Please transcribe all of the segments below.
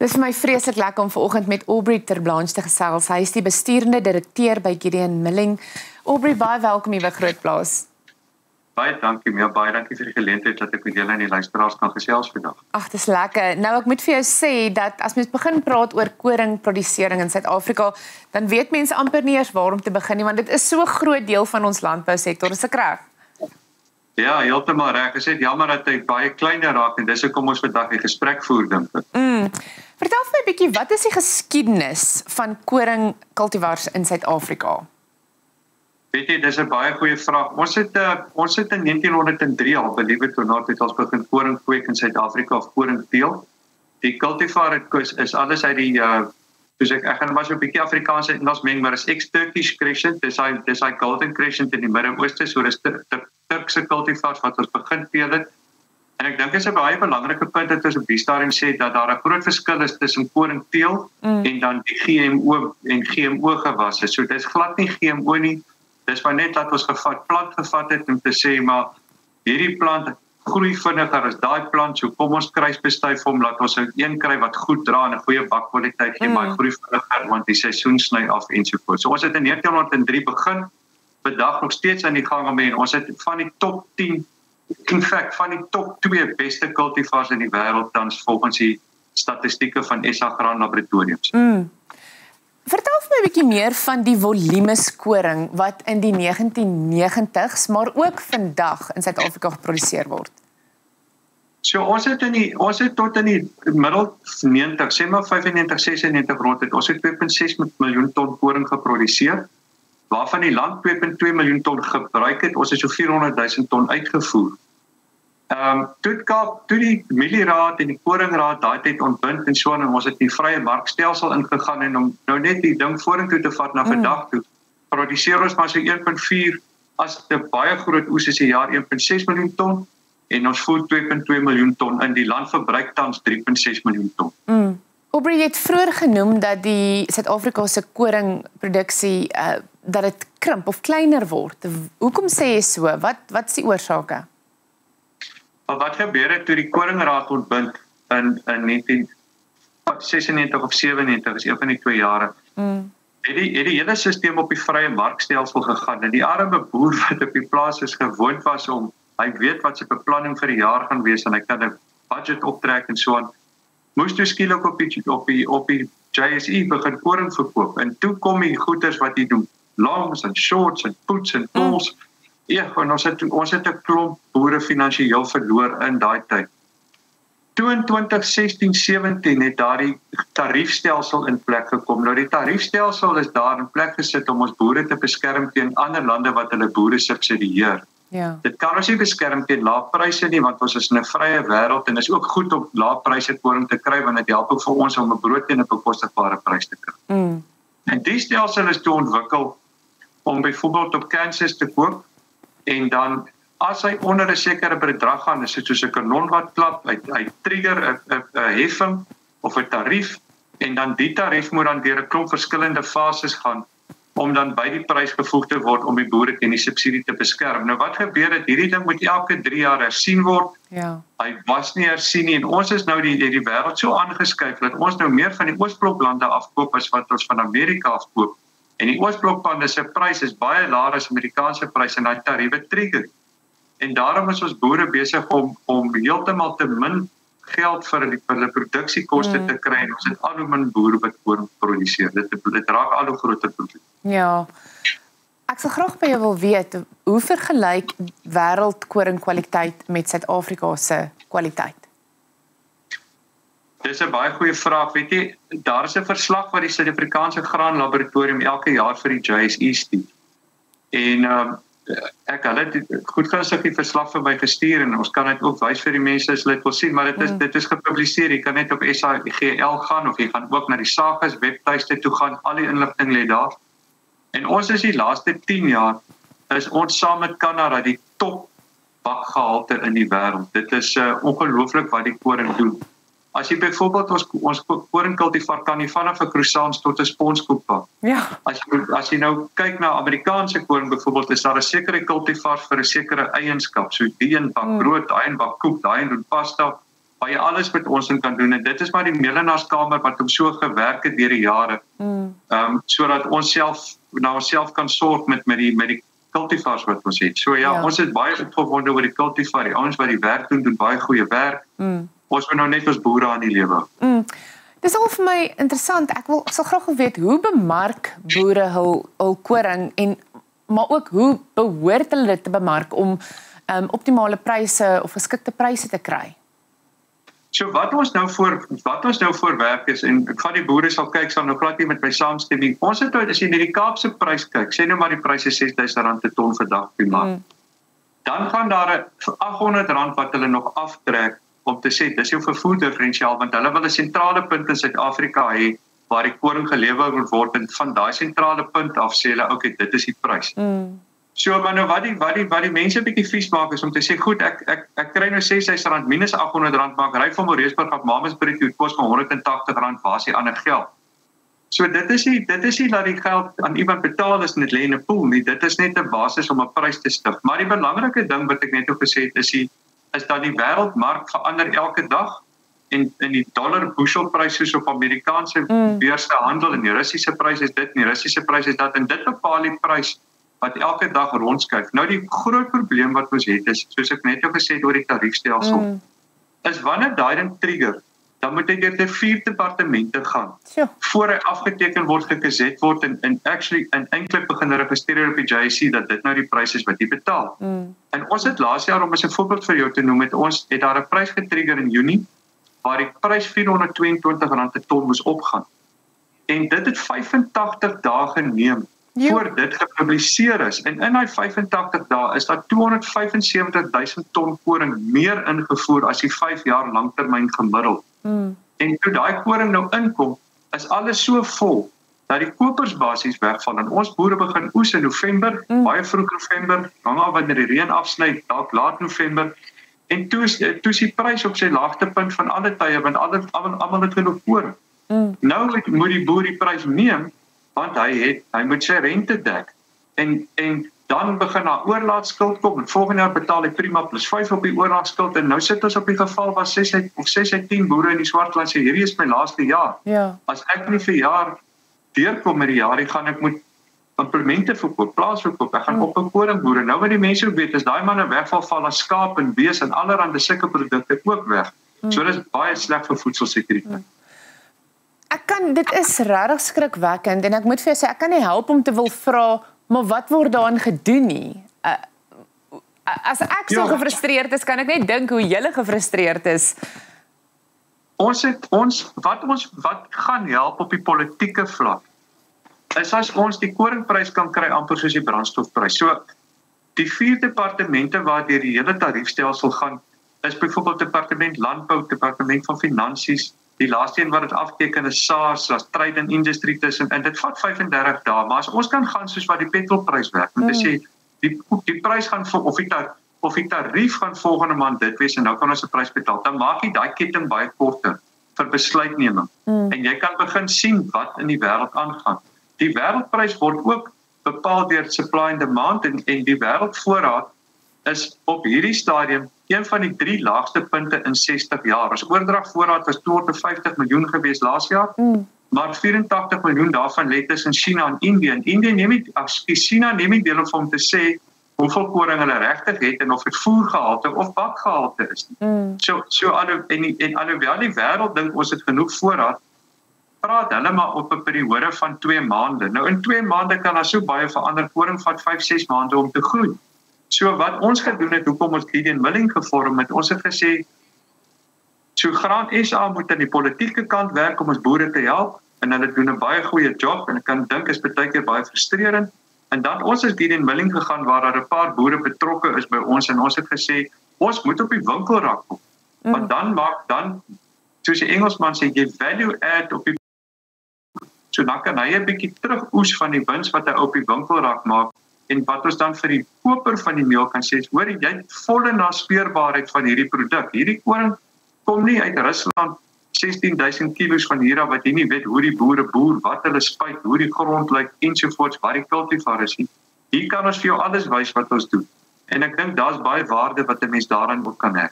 Dis vir my vreeslik lekker om vanoggend met Aubrey ter Blanche te gesels. Hy is die besturende direkteur by Gideon Milling. Aubrey, baie welkom hier by Grootplaas. Baie dankie, baie dankie vir die geleentheid dat ek met julle en die luisteraars kan gesels vandag. Ag, dis lekker. Nou ek moet vir jou sê dat as mens begin praat oor koringprodusering in Suid-Afrika, dan weet mense amper nie eers waar om te begin nie, want dit is so 'n groot deel van ons landbousektor. Is ek reg? Ja, heeltemal reg. Ek sê jammer dat hy baie kleiner raak en dis hoekom ons vandag die gesprek voer, dink ek. Vertel vir my 'n bietjie, wat is die geskiedenis van koringkultivars in Suid-Afrika? Weet jy, dis 'n baie goeie vraag. Ons het in 1903 al, believe it or not, het ons begin koring kweek in Suid-Afrika of koringteel. Die cultivar is alles uit die soos ek gaan maar so 'n bietjie Afrikaans en Engels meng, maar is ex-Turkish crescent, dis hy golden crescent in die Midde-Ooste, so dis Turkse cultivars wat ons begin teel het. En ek dink dit is 'n baie belangrike punt dat ons op die stadium sê dat daar 'n groot verskil is tussen koringteel en dan die GMO en GMO gewasse. So dis glad nie GMO nie. Dis maar net dat ons plant gevat het om te sê maar hierdie plant groei vinniger as daai plant, so kom ons kruisbestuif hom, laat ons een kry wat goed dra en 'n goeie bakkwaliteit gee, maar groei vinniger want die seisoen sny af ensovoorts. So ons het in 1903 begin, vandag nog steeds aan die gang en ons het van die top 10, in fact van die top 2 beste cultivars in die wêreld tans volgens die statistieke van SA Graan Laboratoriums. Vertel vir my 'n bietjie meer van die volumeskoring wat in die 1990s, maar ook vandag in Suid-Afrika geproduseer word. So ons het tot in die middel 90, sê maar 95, 96 rond het ons het 2.6 miljoen ton koring geproduseer, waarvan die land 2.2 miljoen ton gebruik het. Ons het so 400,000 ton uitgevoer. Toe die Mielieraad en die Koringraad daai tyd ontbind en so en ons het in die vrye markstelsel ingegaan en om nou net die ding vorentoe te vat na vandag toe, produseer ons maar so 1.4, as 'n baie groot oes is 'n jaar 1.6 miljoen ton en ons voer 2.2 miljoen ton in. Die land verbruik tans 3.6 miljoen ton. Aubrey, jy het vroeër genoem dat die Suid-Afrikaanse koringproduksie dat dit krimp of kleiner word. Hoekom sê jy so? Wat is die oorsake? Wat gebeur het toe die Koringraad ontbind in 1996 of 97, is een van die 2 jare. Het die hele stelsel op die vrye markstelsel gegaan en die arme boer wat op die plaas is gewoond was om, hy weet wat sy beplanning vir die jaar gaan wees en hy kan 'n budget optrek en so aan, moes toe skielik op die JSE begin koring verkoop en toe kom die goeders wat jy doen, longs en shorts en puts en pulls. Ja, en ons het 'n klomp boere finansiëel verloor in daai tyd. Toe in 2016-17 het daardie tariefstelsel in plek gekom. Nou die tariefstelsel is daar in plek gesit om ons boere te beskerm teen ander lande wat hulle boere subsidieer. Ja. Dit kan ons nie beskerm teen lae pryse nie, want ons is in 'n vrye wêreld en is ook goed om lae pryse koring te kry want dit help ook vir ons om 'n brood teen 'n bekostigbare prys te kry. En die stelsel is toe ontwikkel om byvoorbeeld op Kansas te koop. En dan, as hy onder 'n sekere bedrag gaan, is dit soos 'n kanon wat klap, hy trigger 'n heffing of 'n tarief, en dan die tarief moet dan deur 'n klomp verskillende fases gaan, om dan by die prys gevoeg te word om die boere teen die subsidie te beskerm. Nou wat gebeur het, hierdie ding moet elke 3 jaar hersien word, hy was nie hersien nie, en ons is nou die wêreld so aangeskuif, dat ons nou meer van die Oosbloklande afkoop, as wat ons van Amerika afkoop. En die Oosbloklande se prys is baie laer as Amerikaanse prys en daai tariewe trigger. En daarom is ons boere besig om heeltemal te min geld vir hulle produksiekoste te kry en ons het al hoe min boere wat koring produseer. Dit raak al hoe groter probleem. Ja. Ek sal graag by jou wil weet, hoe vergelyk wêreldkoringkwaliteit met Suid-Afrika se kwaliteit? Dis 'n baie goeie vraag. Weet jy, daar is 'n verslag wat die Suid-Afrikaanse Graan Laboratorium elke jaar vir die JSE stuur. En hulle het goedgunstig die verslag vir my gestuur en ons kan dit ook wys vir die mense as hulle dit wil sien, maar dit is gepubliseer. Jy kan net op SAGL gaan of jy gaan ook na die SAGAS webtuiste toe gaan. Al die inligting lê daar. En ons is die laaste 10 jaar is ons saam met Kanada die top bakgehalte in die wêreld. Dit is ongelooflik wat die koring doen. As jy byvoorbeeld ons koringkultivar kan nie vanaf 'n croissants tot 'n sponskoek bak. Ja. As jy nou kyk na Amerikaanse koring byvoorbeeld, is daar 'n sekere kultivar vir 'n sekere eienskap. So die een bak brood, daai een bak koek, daai een doen pasta. waar jy alles met ons in kan doen, en dit is maar die Melenaarskamer wat hom so gewerk het deur die jare, sodat ons self kan sorg met die cultivars wat ons het. So ja, ons is baie opgewonde oor die cultivar, die ouens wat die werk doen baie goeie werk. Ons moet nou net ons boere aan die lewe. Dis al vir my interessant. Ek sal graag wil weet, hoe bemark boere hul koring, maar ook hoe behoort hulle dit te bemark om optimale pryse of geskikte pryse te kry? So wat ons nou voor werk is, en ek gaan die boere sal kyk, sal nou glad nie met my saamstem nie. Ons het as jy na die Kaapse prys kyk, sê nou maar die pryse R6.000 per ton vir dag op die mark. Dan gaan daar R800 wat hulle nog aftrek om te sê, dis jou vervoer differentiaal, want hulle wil 'n sentrale punt in Suid-Afrika hê waar die koring gelewer word, en van daai sentrale punt af sê hulle, okay, dit is die prys. So, maar nou wat die mense bietjie vies maak is om te sê, goed, ek kry nou R6.000 minus R800, maar ek ry van Moreesburg af Mamasbury toe, dit kos my R180, waar is die ander geld? So dit is nie dat die geld aan iemand betaal is en dit lê in 'n pool nie, dit is net 'n basis om 'n prys te stig. Maar die belangrike ding wat ek net ook gesê het is dat die wêreldmark verander elke dag, en die dollar bushelprys soos op Amerikaanse beurse handel, en die Russiese prys is dit, en die Russiese prys is dat, en dit bepaal die prys wat elke dag rondskuif. Nou die groot probleem wat ons het is, soos ek net ook gesê het oor die tariefstelsel, is wanneer daai ding trigger, dan moet hy deur die 4 departemente gaan, voor hy afgeteken word, gegezet word, en eintlik begin registreer op die JSE, dat dit nou die prys is wat jy betaal. En ons het laas jaar, om as 'n voorbeeld vir jou te noem, het daar 'n prys getrigger in Junie, waar die prys R422 per ton moes opgaan. En dit het 85 dae geneem, voor dit gepubliseer is. En in die 85 dae is daar 275.000 ton koring meer ingevoer as die 5 jaar langtermyn gemiddeld. En toe daai koring nou inkom, is alles so vol, dat die kopers basies wegval, en ons boere begin oes in November, baie vroeg November, hang af wanneer die reën afsny, dalk laat November, en toe is die prys op sy laagtepunt van alle tye, want almal het genoeg koring. Nou moet die boer die prys neem, want hy moet sy rente dek, en dan begin daar oorlaatskuld kom, en volgende jaar betaal hy prima plus 5 op die oorlaatskuld, en nou sit ons op die geval waar 6 uit 10 boere in die Swartland sê, hierdie is my laaste jaar. As ek nie vir jaar deurkom met die jaar, gaan ek moet implemente verkoop, plaasverkoop, ek gaan op 'n koringboere. Nou wat die mense ook weet, is daai manne wegval as skaap en bees en allerhande sulke produkte ook weg. So dit is baie sleg vir voedselsekuriteit. Dit is regtig skrikwekkend, en ek moet vir jou sê, ek kan nie help om te wil vra, maar wat word daaraan gedoen nie? As ek so gefrustreerd is, kan ek net dink hoe julle gefrustreerd is. Wat gaan help op die politieke vlak, is as ons die koringprys kan kry amper soos die brandstofprys. So, die 4 departemente waar deur die hele tariefstelsel gaan, is byvoorbeeld Departement Landbou, Departement van Finansies, die laaste een wat dit afteken is SARS, as Trade and Industry tussen, en dit vat 35 dae, maar as ons kan gaan soos wat die petrolprys werk, want as jy, die prys gaan, of die tarief gaan volgende maand dit wees, en nou kan ons 'n prys betaal, dan maak jy daai ketting baie korter vir besluitneming, en jy kan begin sien wat in die wêreld aangaan. Die wêreldprys word ook bepaal deur supply and demand, en die wêreldvoorraad is op hierdie stadium een van die 3 laagste punte in 60 jaar. Ons oordragvoorraad was 250 miljoen gewees laas jaar, maar 84 miljoen daarvan lê tussen China en Indië. En China neem nie deel om te sê hoeveel koring hulle regtig het en of dit voergehalte of bakgehalte is. Alhoewel die wêreld dink ons het genoeg voorraad, praat hulle maar op 'n periode van 2 maande. Nou in 2 maande kan daar so baie verander, koring vat 5-6 maande om te groei. So wat ons gedoen het, hoekom ons Gideon Milling gevorm het, ons het gesê, so Graan SA moet aan die politieke kant werk om ons boere te help, en hulle doen 'n baie goeie job, en ek kan dink is baie keer baie frustrerend, en dan ons is Gideon Milling gegaan, waar daar 'n paar boere betrokke is by ons, en ons het gesê, ons moet op die winkelrak kom, want dan, soos die Engelsman sê, jy value add op die, so dan kan hy 'n bietjie terug oes van die wins wat hy op die winkelrak maak, en wat ons dan vir die koper van die meel kan sê, hoor jy het volle naspeurbaarheid van hierdie produk. Hierdie koring kom nie uit Rusland 16.000 kilos van hier af wat jy nie weet hoe die boere boer, wat hulle spuit, hoe die grond lyk ensovoorts, waar die cultivar is. Hier kan ons vir jou alles wys wat ons doen. En ek dink daar's baie waarde wat 'n mens daarin ook kan hê.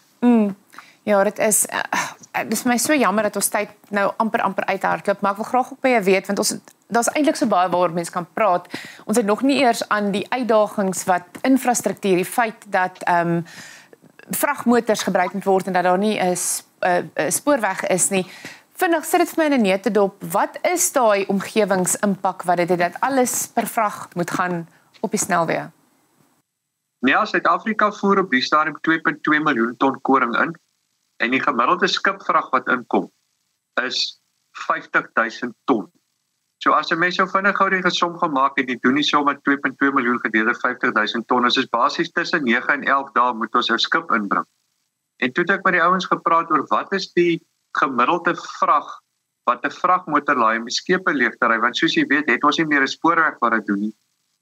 Ja, dit is vir my so jammer dat ons tyd nou amper uithardloop, maar ek wil graag ook by jou weet want daar's eintlik so baie waaroor mense kan praat. Ons het nog nie eers aan die uitdagings wat infrastruktuur, die feit dat vragmotors gebruik moet word en dat daar nie 'n spoorweg is nie. Vinnig sit dit vir my in 'n neutedop. Wat is daai omgewingsimpak wat dit het dat alles per vrag moet gaan op die snelweë? Nee, Suid-Afrika voer op die stadium 2.2 miljoen ton koring in en die gemiddelde skipvrag wat inkom is 50.000 ton. So as 'n mens so vinnig gou die gesom gemaak het, die doen nie so met 2.2 miljoen gedeelde 50.000 ton, is basies tussen 9 en 11 dae moet ons 'n skip inbring. En toe het ek met die ouens gepraat oor wat is die gemiddelde vrag wat 'n vragmotor laai om die skepe leeg te ry, want soos jy weet, het ons nie meer 'n spoorweg wat dit doen nie.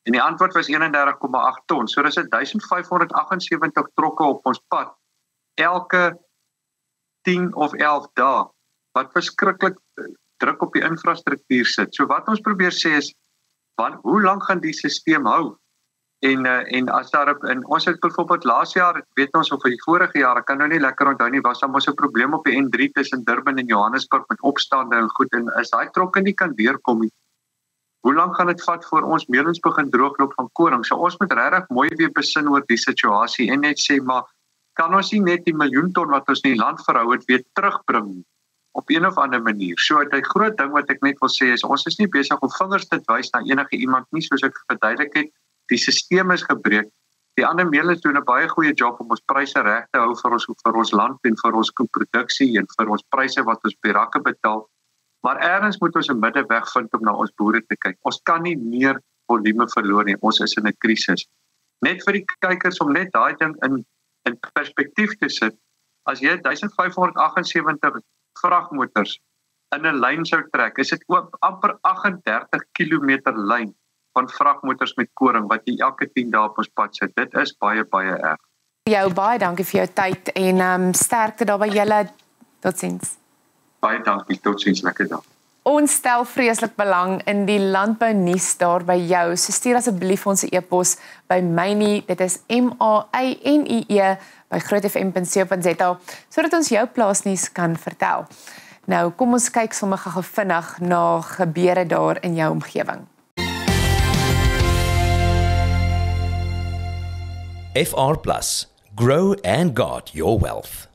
En die antwoord was 31,8 ton. So dis 1578 trokke op ons pad elke 10 of 11 dae wat verskriklik druk op die infrastruktuur sit. So wat ons probeer sê is hoe lank gaan die stelsel hou? En as daar ons het byvoorbeeld laas jaar, weet ons of vir die vorige jaar, ek kan nou nie lekker onthou nie, was daar mos 'n probleem op die N3 tussen Durban en Johannesburg met opstande en goed, en as daai trokke nie kan deurkom nie, hoe lank gaan dit vat voor ons meelens begin droogloop van koring? So ons moet regtig mooi weer besin oor die situasie en net sê, maar kan ons nie net die miljoen ton wat ons in die land verhou het weer terugbring op een of ander manier? So 'n groot ding wat ek net wil sê is, ons is nie besig om vingers te wys na enige iemand nie, soos ek verduidelik het. Die stelsel is gebreek. Die ander meelens doen 'n baie goeie job om ons pryse reg te hou vir ons land en vir ons produksie en vir ons pryse wat ons by rakke betaal. Maar ergens moet ons 'n middeweg vind om na ons boere te kyk. Ons kan nie meer volume verloor nie. Ons is in 'n krisis. Net vir die kykers om net daai ding in perspektief te sit. As jy 1578 vragmotors in 'n lyn sou trek, is dit ook amper 38 kilometer lyn van vragmotors met koring wat jy elke 10 dae op ons pad sit. Dit is baie erg. Jou baie dankie vir jou tyd en sterkte daar by julle. Totsiens. Baie dankie, totsiens, lekker dag. Ons stel vreeslik belang in die landbou nuus daar by jou. So stuur asseblief ons 'n e-pos by mynie, dit is MAINIE by grootfm.co.za sodat ons jou plaasnuus kan vertel. Nou, kom ons kyk sommer gou vinnig na gebeure daar in jou omgewing. FR Plus, grow and guard your wealth.